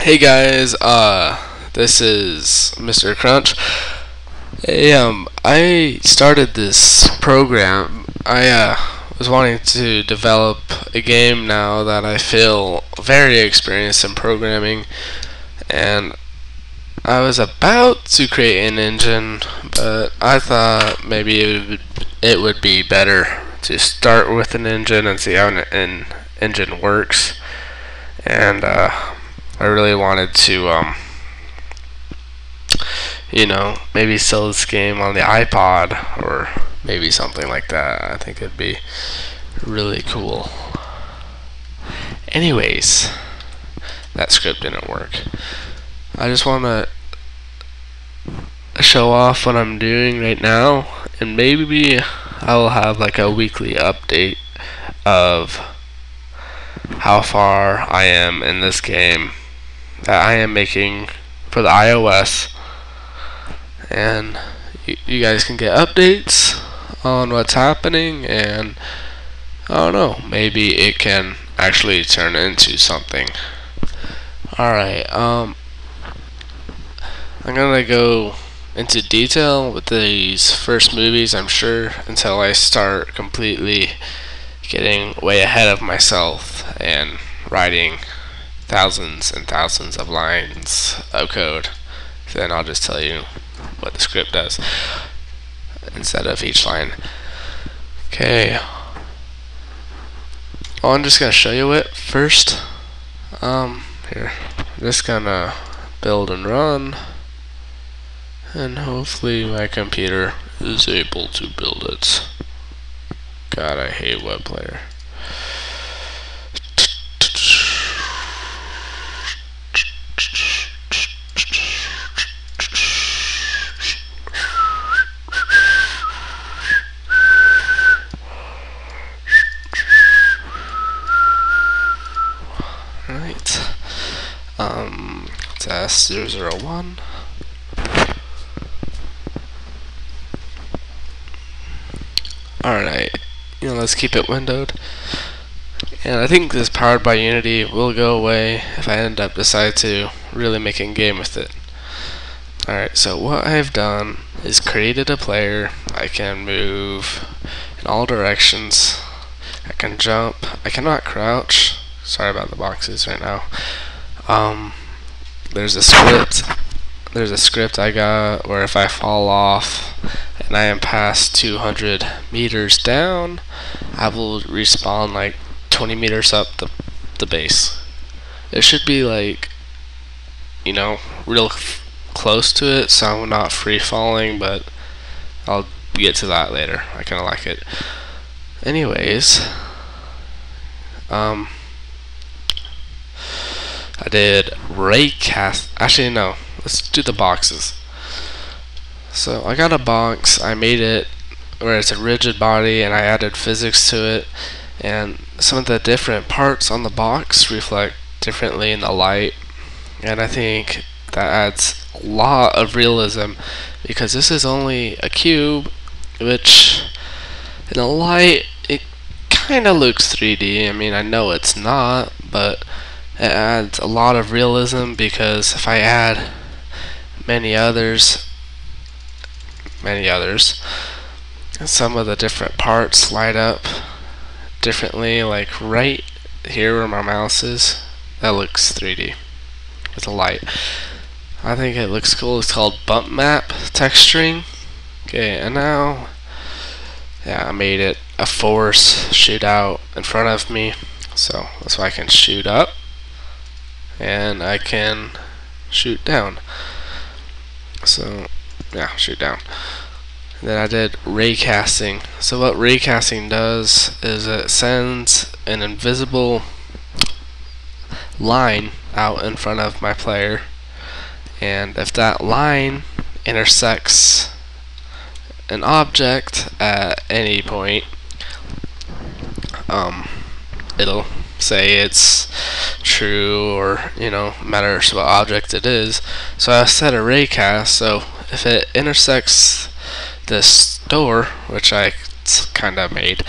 Hey guys, this is Mr. Crunch. Hey, I started this program. I was wanting to develop a game now that I feel very experienced in programming, and I was about to create an engine, but I thought maybe it would be better to start with an engine and see how an engine works, and I really wanted to maybe sell this game on the iPod or maybe something like that. I think it'd be really cool. Anyways, that script didn't work. I just want to show off what I'm doing right now, and maybe I will have like a weekly update of how far I am in this game that I am making for the iOS, and you guys can get updates on what's happening, and I don't know, maybe it can actually turn into something. Alright, I'm gonna go into detail with these first movies, I'm sure, until I start completely getting way ahead of myself and writing thousands and thousands of lines of code. Then I'll just tell you what the script does instead of each line. Okay. Oh, I'm just gonna show you it first. Here. I'm just gonna build and run, and hopefully my computer is able to build it. God, I hate web player. Alright. Test 001. Alright. Let's keep it windowed. And I think this powered by Unity will go away if I end up deciding to really make a game with it. Alright, so what I've done is created a player. I can move in all directions. I can jump. I cannot crouch. Sorry about the boxes right now. There's a script. There's a script I got where if I fall off and I am past 200 meters down, I will respawn like 20 meters up the base. It should be like, real close to it, so I'm not free falling, but I'll get to that later. I kind of like it. Anyways, I did raycast. Actually, no. Let's do the boxes. So I got a box. I made it where it's a rigid body, and I added physics to it. And some of the different parts on the box reflect differently in the light. And I think that adds a lot of realism, because this is only a cube, which in the light it kind of looks 3D. I mean, I know it's not, but it adds a lot of realism, because if I add many others, and some of the different parts light up differently, like right here where my mouse is, that looks 3D with the light. I think it looks cool. It's called bump map texturing. Okay, and now, yeah, I made it a force shoot out in front of me, so that's why I can shoot up and I can shoot down. So yeah, shoot down. And then I did raycasting. So what raycasting does is it sends an invisible line out in front of my player, and if that line intersects an object at any point, it'll say it's true, or matters what object it is. So I set a raycast, so if it intersects this door, which I kinda made,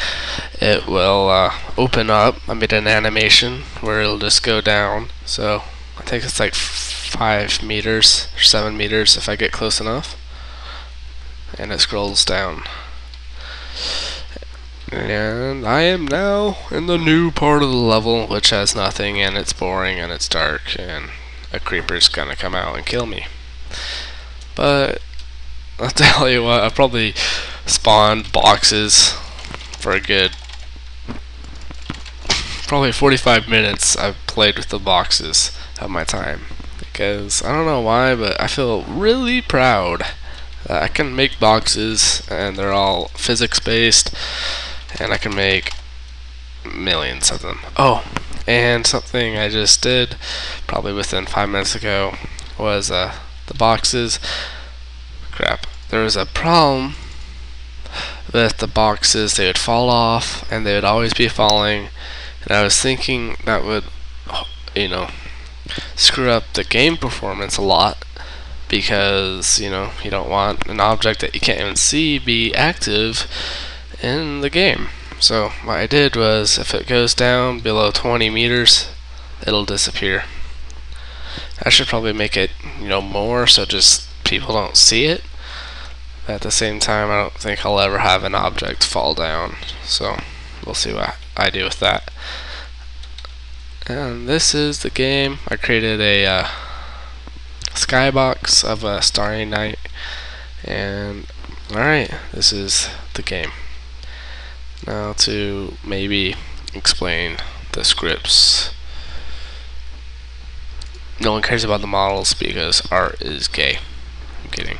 it will open up. I made an animation where it'll just go down. So I think it's like 5 meters or 7 meters if I get close enough. And it scrolls down. And I am now in the new part of the level, which has nothing, and it's boring, and it's dark, and a creeper's gonna come out and kill me. But I'll tell you what, I've probably spawned boxes for a good probably 45 minutes. I've played with the boxes of my time, because I don't know why, but I feel really proud that I can make boxes, and they're all physics based, and I can make millions of them. Oh, and something I just did probably within 5 minutes ago was the boxes. Crap, there was a problem with the boxes. They would fall off, and they would always be falling, and I was thinking that would, you know, screw up the game performance a lot, because, you know, you don't want an object that you can't even see be active in the game. So what I did was, if it goes down below 20 meters, it'll disappear. I should probably make it, you know, more so just people don't see it. But at the same time, I don't think I'll ever have an object fall down. So we'll see what I do with that. And this is the game. I created a skybox of a starry night, and alright, this is the game. Now to maybe explain the scripts. No one cares about the models because art is gay. I'm kidding.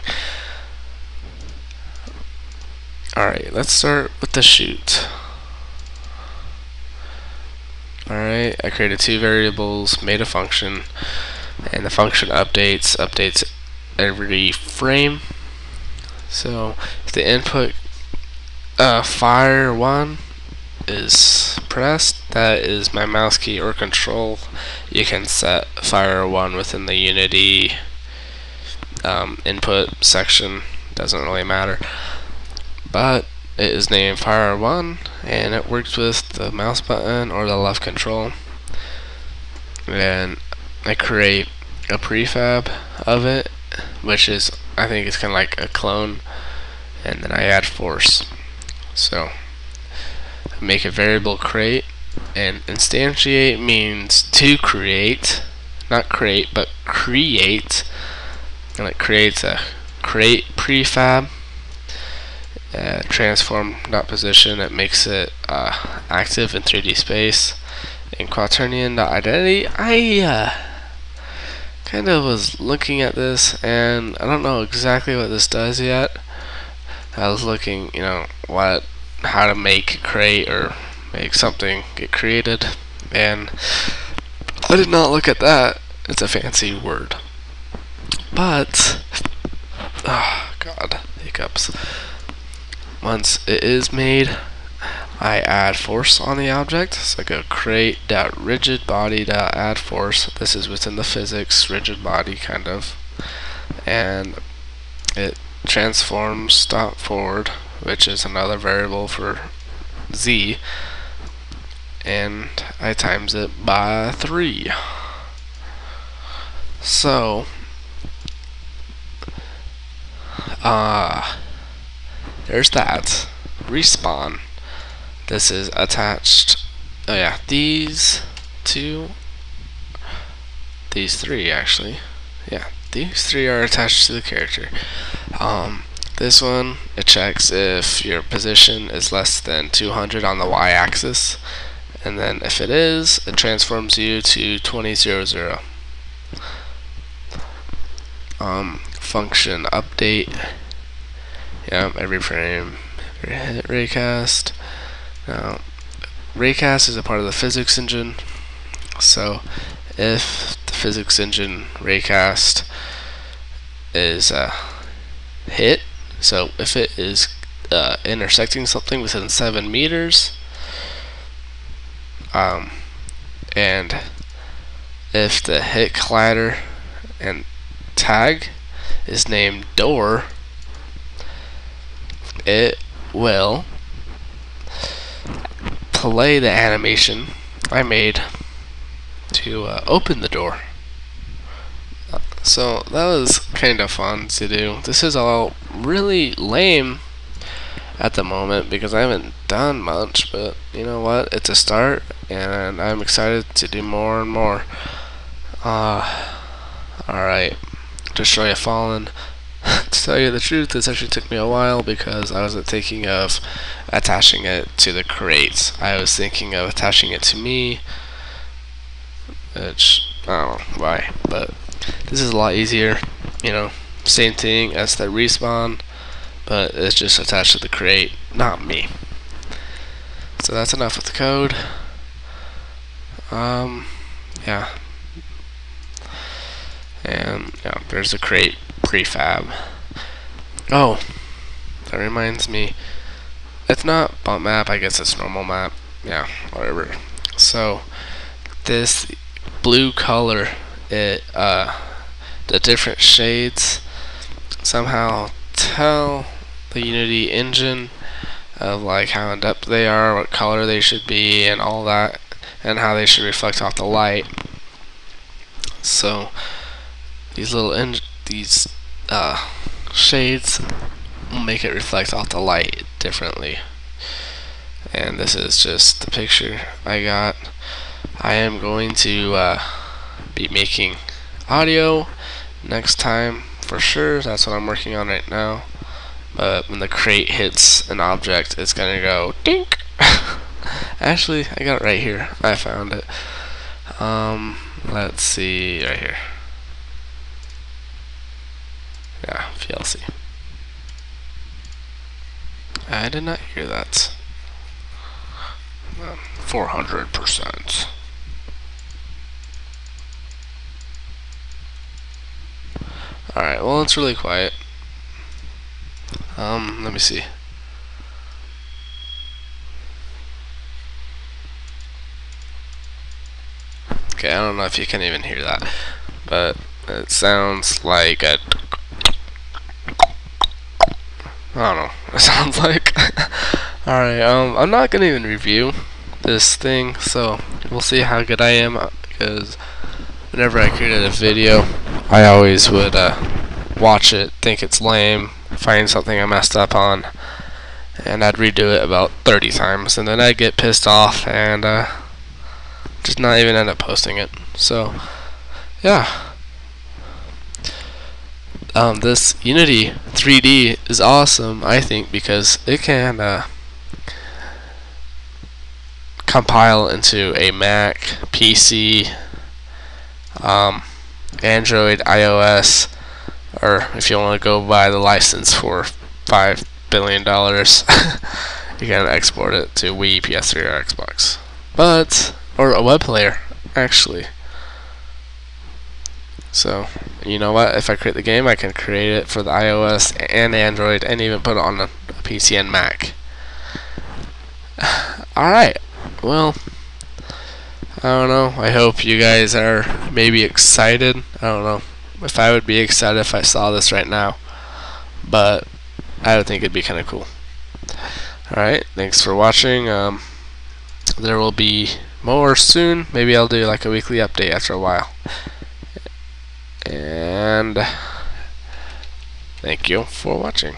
Alright, let's start with the shoot. Alright, I created 2 variables, made a function, and the function updates every frame. So if the input fire 1 is pressed, that is my mouse key or control. You can set fire 1 within the Unity input section, doesn't really matter, but it is named fire 1, and it works with the mouse button or the left control. And I create a prefab of it, which is, I think it's kind of like a clone, and then I add force. So I make a variable create, and instantiate means to create, not create, but create, and it creates a create prefab. Transform dot position, it makes it active in 3D space. In quaternion dot identity, I kind of was looking at this, and I don't know exactly what this does yet. I was looking, you know, how to make, create, or make something get created, and I did not look at that. It's a fancy word, but oh god, hiccups. Once it is made, I add force on the object. So I go create.rigidBody.add force. This is within the physics rigid body kind of, and it transforms .forward, which is another variable for z, and I times it by 3. So there's that. Respawn. This is attached. Oh yeah, these 3 actually. Yeah, these 3 are attached to the character. This one, it checks if your position is less than 200 on the y-axis, and then if it is, it transforms you to 2000. Function update. Yeah, every frame. Raycast. Now, Raycast is a part of the physics engine. So, if the physics engine Raycast is hit, so if it is intersecting something within 7 meters, and if the hit collider and tag is named door, it will play the animation I made to open the door. So that was kind of fun to do. This is all really lame at the moment because I haven't done much, but you know what? It's a start, and I'm excited to do more and more. Alright, to show you Fallen. To tell you the truth, this actually took me a while because I wasn't thinking of attaching it to the crate. I was thinking of attaching it to me, which I don't know why, but this is a lot easier. You know, same thing as the respawn, but it's just attached to the crate, not me. So that's enough with the code. Yeah. And yeah, there's the crate prefab. Oh, that reminds me. It's not bump map, I guess it's normal map. Yeah, whatever. So this blue color, the different shades somehow tell the Unity engine of like how in depth they are, what color they should be, and all that, and how they should reflect off the light. So these little shades will make it reflect off the light differently. And this is just the picture I got. I am going to be making audio next time for sure. That's what I'm working on right now. But when the crate hits an object, it's gonna go dink. Actually, I got it right here. I found it. Let's see, right here. Yeah, VLC. I did not hear that. 400%. Alright, well, it's really quiet. Let me see. Okay, I don't know if you can even hear that, but it sounds like a... I don't know. It sounds like. Alright, I'm not gonna even review this thing, so we'll see how good I am, because whenever I created a video, I always would watch it, think it's lame, find something I messed up on, and I'd redo it about 30 times, and then I'd get pissed off and just not even end up posting it. So, yeah. This Unity 3D is awesome, I think, because it can compile into a Mac, PC, Android, iOS, or if you want to go buy the license for $5 billion, you can export it to Wii, PS3, or Xbox. Or a web player, actually. So, you know what? If I create the game, I can create it for the iOS and Android, and even put it on a PC and Mac. Alright, well, I don't know. I hope you guys are maybe excited. I don't know if I would be excited if I saw this right now, but I would think it'd be kind of cool. Alright, thanks for watching. There will be more soon. Maybe I'll do like a weekly update after a while. And thank you for watching.